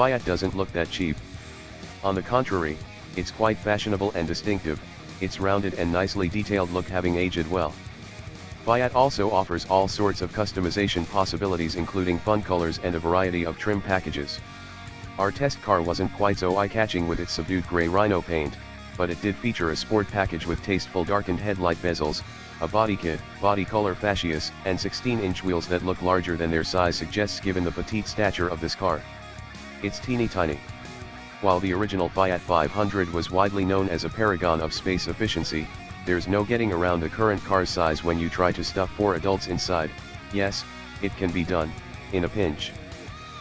Fiat doesn't look that cheap. On the contrary, it's quite fashionable and distinctive, its rounded and nicely detailed look having aged well. Fiat also offers all sorts of customization possibilities including fun colors and a variety of trim packages. Our test car wasn't quite so eye-catching with its subdued grey rhino paint, but it did feature a sport package with tasteful darkened headlight bezels, a body kit, body color fascias, and 16-inch wheels that look larger than their size suggests given the petite stature of this car. It's teeny tiny. While the original Fiat 500 was widely known as a paragon of space efficiency, there's no getting around the current car's size when you try to stuff 4 adults inside. Yes, it can be done, in a pinch.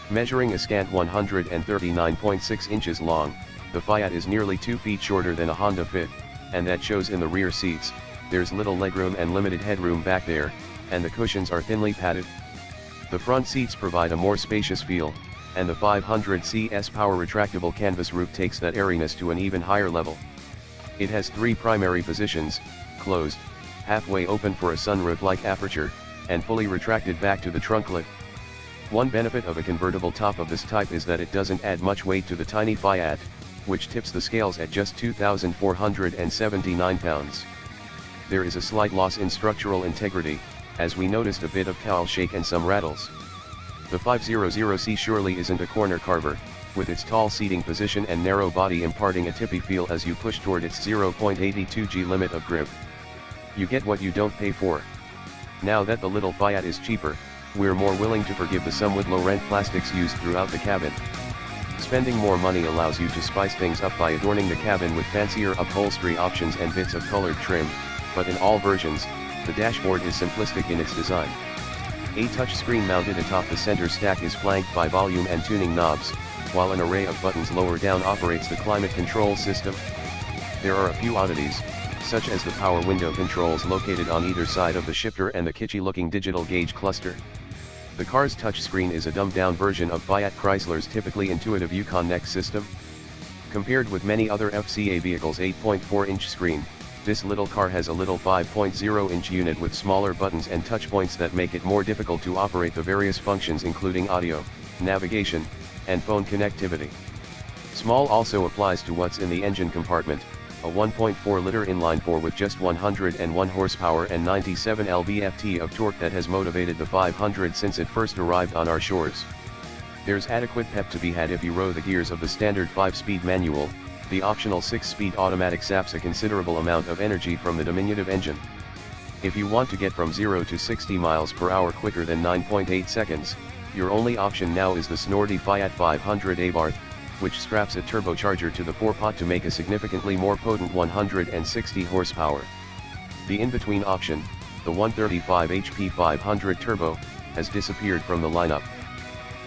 Measuring a scant 139.6 inches long, the Fiat is nearly 2 feet shorter than a Honda Fit, and that shows in the rear seats. There's little legroom and limited headroom back there, and the cushions are thinly padded. The front seats provide a more spacious feel, and the 500 CS power retractable canvas roof takes that airiness to an even higher level. It has 3 primary positions: closed, halfway open for a sunroof-like aperture, and fully retracted back to the trunk lid. One benefit of a convertible top of this type is that it doesn't add much weight to the tiny Fiat, which tips the scales at just 2,479 pounds. There is a slight loss in structural integrity, as we noticed a bit of cowl shake and some rattles. The 500C surely isn't a corner carver, with its tall seating position and narrow body imparting a tippy feel as you push toward its 0.82 G limit of grip. You get what you don't pay for. Now that the little Fiat is cheaper, we're more willing to forgive the somewhat low-rent plastics used throughout the cabin. Spending more money allows you to spice things up by adorning the cabin with fancier upholstery options and bits of colored trim, but in all versions, the dashboard is simplistic in its design. A touchscreen mounted atop the center stack is flanked by volume and tuning knobs, while an array of buttons lower down operates the climate control system. There are a few oddities, such as the power window controls located on either side of the shifter and the kitschy-looking digital gauge cluster. The car's touchscreen is a dumbed-down version of Fiat Chrysler's typically intuitive Yukon Next system. Compared with many other FCA vehicles' 8.4-inch screen, this little car has a little 5.0-inch unit with smaller buttons and touchpoints that make it more difficult to operate the various functions including audio, navigation, and phone connectivity. Small also applies to what's in the engine compartment, a 1.4-liter inline-4 with just 101 horsepower and 97 lb-ft of torque that has motivated the 500 since it first arrived on our shores. There's adequate pep to be had if you row the gears of the standard 5-speed manual. The optional 6-speed automatic saps a considerable amount of energy from the diminutive engine. If you want to get from 0 to 60 miles per hour quicker than 9.8 seconds, your only option now is the snorty Fiat 500 Abarth, which straps a turbocharger to the forepot to make a significantly more potent 160 horsepower. The in-between option, the 135 HP 500 Turbo, has disappeared from the lineup.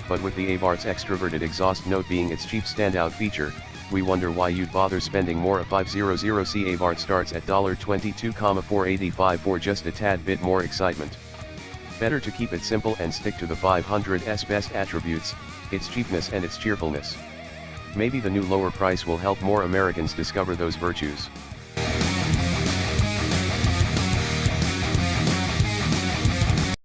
But with the Abarth's extroverted exhaust note being its chief standout feature, we wonder why you'd bother spending more. A 500C Abarth starts at $22,485 for just a tad bit more excitement. Better to keep it simple and stick to the 500's best attributes, its cheapness and its cheerfulness. Maybe the new lower price will help more Americans discover those virtues.